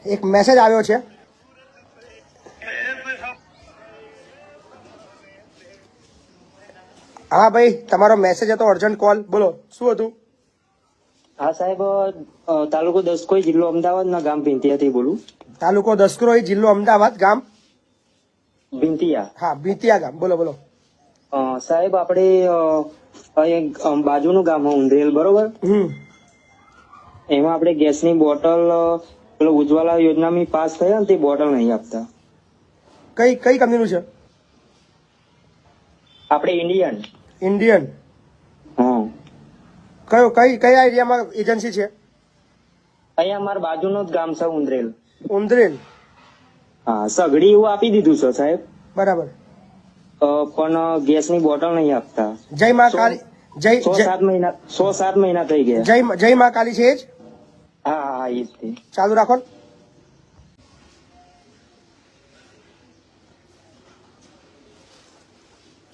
એક મેસેજ આવ્યો છે. હા ભાઈ, તમારો મેસેજ હતો, અર્જન્ટ કોલ. બોલો, શું હતું? હા સાહેબ, તાલુકો દસકોઈ, જિલ્લો અમદાવાદ ના ગામ ભીંતિયાથી બોલું. તાલુકો દસક્રોઈ, જિલ્લો અમદાવાદ, ગામ ભીંતિયા. હા, ભીતિયા ગામ. બોલો બોલો. સાહેબ, આપણે અહીંયા બાજુનું ગામ ઉંધેલ, બરોબર? એમાં આપણે ગેસની બોટલ પેલો ઉજ્જવલા યોજનામાં પાસ થયા ને તે બોટલ નહીં આપતા. કઈ કઈ કંપનીનું છે? આપણે ઇન્ડિયન. ઇન્ડિયન. હા. કઈ એરિયામાં એજન્સી છે? અહીંયા અમારા બાજુનું જ ગામ છે ઉંધેલ. ઉંદરેલ. હા, સગડી એવું આપી દીધું છે સાહેબ. બરાબર. પણ ગેસની બોટલ નહીં આપતા. જય મા કાળી. જય 6-7 મહિના થઈ ગયા. જય મા કાળી છે એ જ? હા હા, એ જ તે. ચાલુ રાખો ને.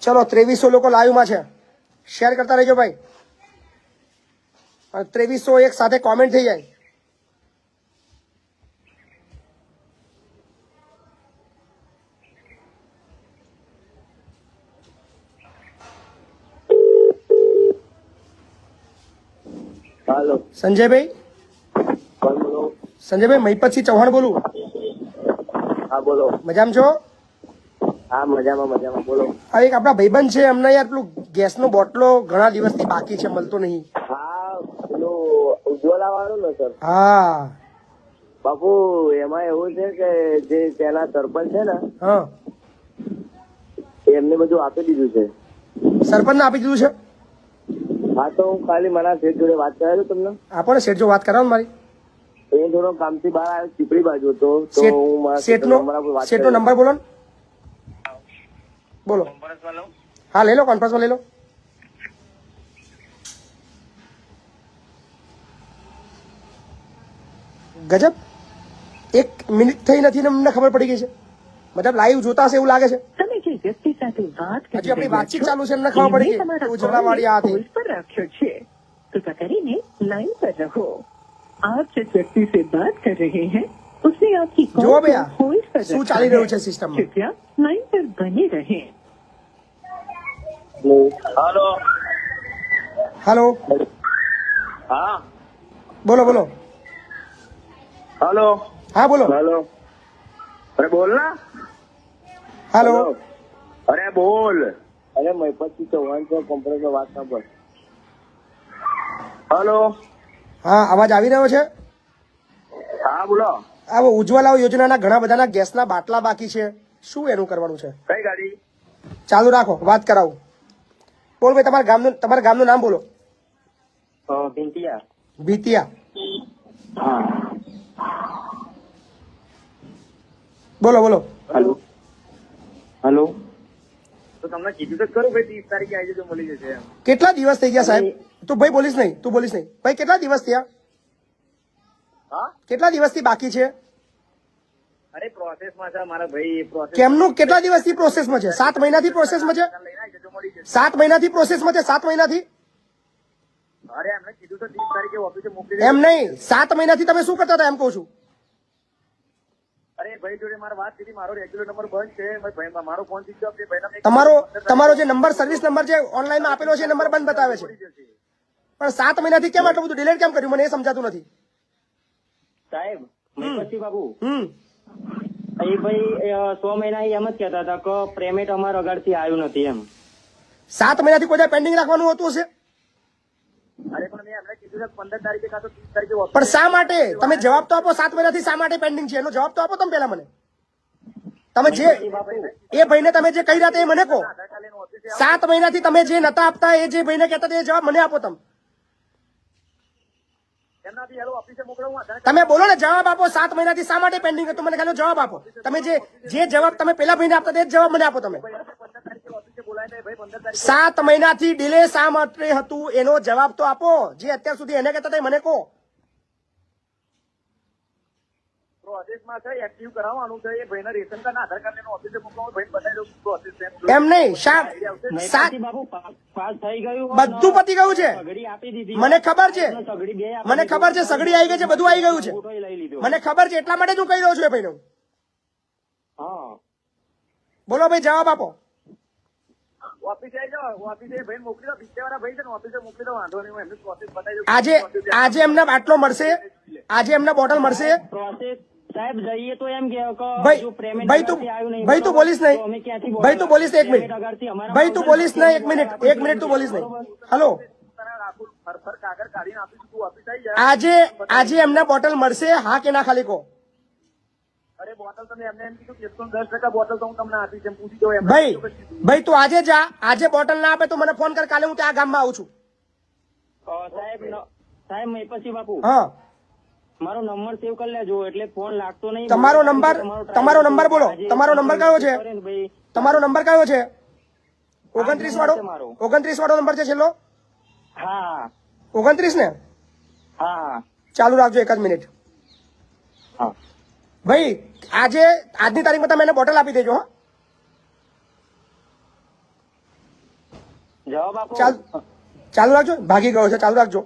ચલો, 2300 લોકો લાઈવમાં છે. શેર કરતા રહેજો ભાઈ. 2300 એક સાથે કોમેન્ટ થઈ જાય. હાલો, સંજયભાઈ. કોણ બોલો? સંજયભાઈ, મહિપતસિંહ ચૌહાણ બોલું. હા બોલો. મજામાં છો? હા, મજામાં બોલો. આ એક આપણા ભાઈબંધ છે, એમને યાર પેલું ગેસનો બોટલો ઘણા દિવસથી બાકી છે, મળતો નહીં. હા, પેલું ઉજ્જવલા વાળું ને સર? હા બાપુ, એમાં એવું છે કે જે તેના સરપંચ છે ને, હા, એમને બધું આપી દીધું છે. સરપંચને આપી દીધું છે? હા, તો હું ખાલી મારા શેઠ જોડે વાત કરાવી દઉં તમને. આપો ને, શેઠ જો વાત કરાવો ને મારી. એ થોડો કામથી બહાર આવ્યો, ચીપડી બાજુ હતો, તો હું મારા શેઠનો નંબર બોલો ને. બોલો. હા, લઈ લો, કોન્ફરન્સમાં લઈ લો. ગજબ, 1 મિનિટ થઈ નથી ને અમને ખબર પડી ગઈ છે. મતલબ લાઈવ જોતા હશે એવું લાગે છે. તમે જે વ્યક્તિ સાથે વાત કરી હજી આપણી રહ્યા વાતચીત છો, ચાલુ છે, એમને ખબર પડી એમને ગઈ તમારા ઉજવલાવાળી આ હતી. होल्ड पर रखो छे। कृपा કરીને लाइन पर रहो। आप जिस व्यक्ति से बात कर रहे हैं उसने आपकी જો कॉल ભૈયા, को होल्ड पर શું रखा ચાલી રહ્યું है। છે સિસ્ટમમાં? कृपया लाइन पर बने रहें। હાલો. હાલો, હા, બોલો બોલો. હાલો. હા બોલો. હાલો. અરે બોલ ના. હાલો. અરે બોલ. અરે મહિપતસિંહ ચૌહાણ છે, કોમ્પ્યુટરમાં વાત સાંભળ. હાલો. હા, અવાજ આવી રહ્યો છે? હા બોલો. આ ઉજ્જવલા યોજનાના ઘણા બધાના ગેસના બાટલા બાકી છે, શું એનું કરવાનું છે? કઈ ગાડી? ચાલુ રાખો, વાત કરાવું. બોલ ભાઈ, તમારા ગામનું નામ બોલો. ભીંતિયા. ભીતિયા. હા. બોલો બોલો. હલો. હલો. તો તમને કીધું તો ખરું ભાઈ, 30 તારીખે આવી જજો, મળી જશે એમ. કેટલા દિવસ થઈ ગયા સાહેબ? તું ભાઈ બોલીશ નહીં, ભાઈ કેટલા દિવસ થયા? હા, કેટલા દિવસથી બાકી છે? અરે પ્રોસેસમાં છે મારા ભાઈ. પ્રોસેસ કેમનું કેટલા દિવસથી પ્રોસેસમાં છે? 7 મહિનાથી પ્રોસેસમાં છે? લઈને આવી જજો, મળી જશે. 7 મહિનાથી પ્રોસેસમાં છે? 7 મહિનાથી? અરે એમને કીધું તો 30 તારીખે ઓફિસે મોકલી એમ દેજો. નહીં, 7 મહિનાથી તમે શું કરતા હતા એમ કહું છું. અરે ભાઈ જોડે મારે વાત કરી, મારો રેગ્યુલર નંબર બંધ છે, ભાઈ મારો ફોન સ્વિચ ઓફ છે. ભાઈ તમારો જે નંબર, સર્વિસ નંબર જે ઓનલાઈનમાં આપેલો છે એ નંબર બંધ બતાવે છે. પણ 7 મહિનાથી કેમ આટલું બધું ડિલેટ કેમ કર્યું, મને એ સમજાતું નથી. સાહેબ, મહિપતસિંહ બાબુ, હમ એ ભાઈ 100 મહિના એમ જ કહેતા હતા કે પેમેન્ટ અમારા અગાડથી આવ્યું નથી એમ. 7 મહિનાથી કોઈ પેન્ડિંગ રાખવાનું હોતું હશે? અરે પણ મેં એમને કીધું છે 15 તારીખે કાં તો 30 તારીખે office પણ શા માટે? તમે જવાબ તો આપો. 7 મહિનાથી શા માટે પેન્ડિંગ છે એનો જવાબ તો આપો તમે પેલા મને. તમે જે એ ભાઈને તમે જે કહી રહ્યા હતા એ મને કહો. 7 મહિનાથી તમે જે નતા આપતા, એ જે ભાઈને કહેતા હતા એ જવાબ મને આપો તમે. એમનાથી હેલો ઓફિસે મોકલાવું. તમે બોલો ને, જવાબ આપો. 7 મહિનાથી શા માટે પેન્ડિંગ હતું મને ખાલી જવાબ આપો. તમે જે જવાબ તમે પેલા ભાઈને આપતા હતા એ જવાબ મને આપો તમે. 15 તારીખે ઓફિસે બોલાય નહીં ભાઈ. 15 તારીખે 7 મહિનાથી ડિલે શા માટે હતું એનો જવાબ તો આપો. જે અત્યાર સુધી એને કહેતા હતા એ મને કહો. પ્રોસેસમાં છે, એક્ટિવ કરાવવાનું છે. એ ભાઈને રેશન કાર્ડ આધાર કાર્ડ લઈને ઓફિસે મોકલવાનું. ભાઈને બતાવી દઉં પ્રોસેસ છે. એમ નહીં સાત મહિપતજી બાપુ પાસ થઈ ગયું બધું પતી ગયું છે. સગડી આપી દીધી. મને ખબર છે. સગડી બે આપી મને ખબર છે સગડી આવી ગઈ છે, બધું આવી ગયું છે. ફોટોય લઈ લીધો. મને ખબર છે, એટલા માટે જ હું કહી રહ્યો છું એ ભાઈને. હા બોલો ભાઈ, જવાબ આપો. ઓફિસે આવી જાઓ. ઓફિસે ભાઈને મોકલી દો. પિક્ચરવાળા ભાઈ છે ને, ઓફિસે મોકલી દો. વાંધો નહીં. હું એમની પ્રોસેસ બતાવી દઉં. આજે એમને બાટલો મળશે, આજે એમને બોટલ મળશે. પ્રોસેસ સાહેબ જઈએ તો એમ કે ભાઈ જો payment ભાઈ તું અગરથી આવ્યું નહીં, ભાઈ તું બરોબર? બોલીશ નહીં. તો અમે ક્યાંથી ભાઈ તું બોલીશ નહીં, એક મિનિટ. payment અગરથી અમારા ભાઈ તું બોલીશ નહીં, એક મિનિટ તું બોલીશ નહીં. હલો, તારા રાખું ફરફર કાગળ કાઢીને આપીશું. તું ઓફિસ આવી જા. આજે એમને બોટલ મળશે, હા કે ના ખાલી કહો. અરે બોટલ તમે એમને એમ કીધું કે 110% બોટલ તો હું તમને આપીશ. એમ પૂછી દો એમને. ભાઈ તું આજે જા, આજે બોટલ ના આપે તો મને ફોન કર, કાલે હું ત્યાં ગામમાં આવું છું. સાહેબ મહિપતજી બાપુ હા, મારો નંબર સેવ કરી લેજો, એટલે ફોન લાગતો નહીં. તમારો નંબર બોલો. તમારો નંબર કયો છે? ભાઈ તમારો નંબર કયો છે? 29 વાળો નંબર છે છેલ્લો? હા 29 ને? હા ચાલુ રાખજો એક જ મિનિટ. હા ભાઈ આજની તારીખમાં તમે એને બોટલ આપી દેજો. હા, જવાબ આપો. ચાલુ રાખજો. ભાગી ગયો છે, ચાલુ રાખજો.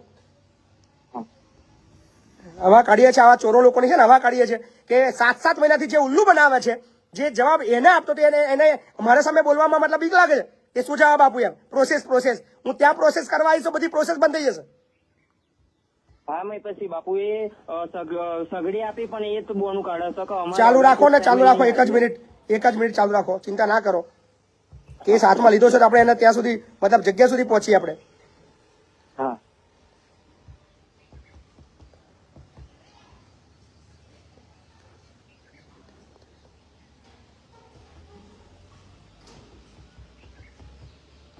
હવા કાઢીએ છીએ, આવા ચોરો લોકોની છે ને હવા કાઢીએ છીએ કે 7 મહિનાથી જે ઉલ્લુ બનાવે છે, જે જવાબ એને આપતો તો એને મારા સામે બોલવામાં મતલબ બીક લાગે છે કે શું જવાબ આપું એમ. પ્રોસેસ હું ત્યાં પ્રોસેસ કરવા આવીશ તો બધી પ્રોસેસ બંધ થઈ જશે. હા મેં પછી બાપુ એ સગડી આપી પણ એ તો બોનું કાઢે છે કે અમારે ચાલુ રાખો ને, ચાલુ રાખો. એક જ મિનિટ ચાલુ રાખો. ચિંતા ના કરો. કેસ હાથમાં લીધો છે તો આપણે એને ત્યાં સુધી મતલબ જગ્યા સુધી પહોંચીએ આપણે. હા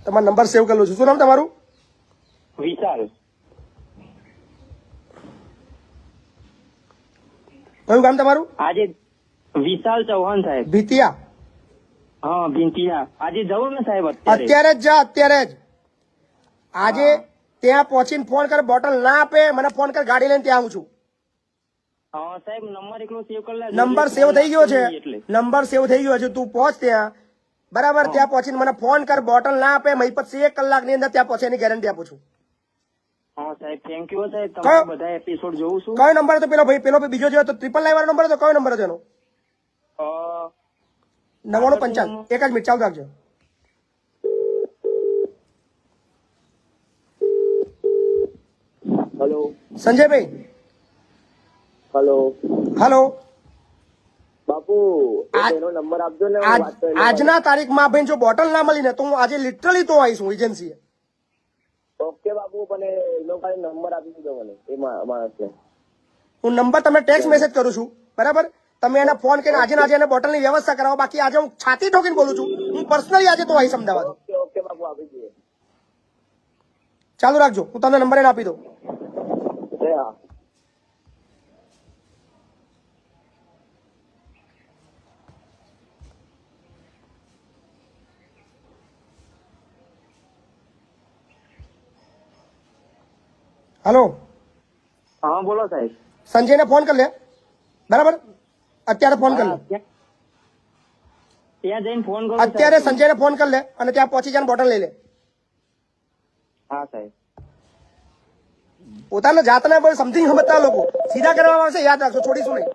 તમારો નંબર સેવ કરી લઉં છું. શું નામ તમારું? વિશાલ. કયું ગામ તમારું? આજે વિશાલ ચૌહાણ સાહેબ. ભીતિયા? હા ભીંતિયા. આજે જવું ને સાહેબ અત્યારે જ જા, અત્યારે જ. આજે ત્યાં પહોંચીને ફોન કર. બોટલ ના આપે મને ફોન કર, ગાડી લઈને ત્યાં આવું છું. હા સાહેબ નંબર એકલો સેવ કરી લે. નંબર સેવ થઈ ગયો છે, એટલે નંબર સેવ થઈ ગયો છે. તું પહોંચ ત્યાં, બરાબર? ત્યાં પહોંચીને મને ફોન કર. બોટલ ના આપે મહિપતસિંહ 1 કલાકની અંદર ત્યાં પહોંચે એની ગેરંટી આપું છું. હા સાહેબ થેન્ક યુ સાહેબ. તમારા બધા એપિસોડ જોઉં છું. કયો નંબર હતો પેલો ભાઈ? પેલો બીજો જો તો 999 વાળો નંબર હતો. કયો નંબર હતો એનો? 9955. એક જ મિનિટ ચાલુ રાખજો. હેલો સંજયભાઈ. હેલો હાલો. બાપુ એનો નંબર આપજો ને. હું વાત કરી લઉં. આજના તારીખમાં ભાઈ જો બોટલ ના મળી ને તો હું આજે લિટરલી તો આવીશ હું એજન્સીએ. ઓકે બાપુ, પણ એનો ખાલી નંબર આપી દીધો મને એ માણસને. હું નંબર તમને ટેક્સ્ટ મેસેજ કરું છું, બરાબર? તમે એને ફોન કરીને આજે ને આજે એને બોટલની વ્યવસ્થા કરાવો. બાકી આજે હું છાતી ઠોકીને બોલું છું, હું પર્સનલી આજે તો આવીશ અમદાવાદ. ઓકે બાપુ, આપી દઈએ. ચાલુ રાખજો, હું તમને નંબર એને આપી દઉં. હા હાલો, હા બોલો સાહેબ. સંજયને ફોન કરી લે, બરાબર? અત્યારે ફોન કરી લે. ત્યાં જઈને ફોન કરો. અત્યારે સંજયને ફોન કરી લે અને ત્યાં પહોંચી જાય બોટલ લઈ લે. હા સાહેબ. પોતાના જાતને સમથિંગ સમજતા લોકો સીધા કરવામાં આવશે, યાદ રાખજો, છોડીશું નહીં.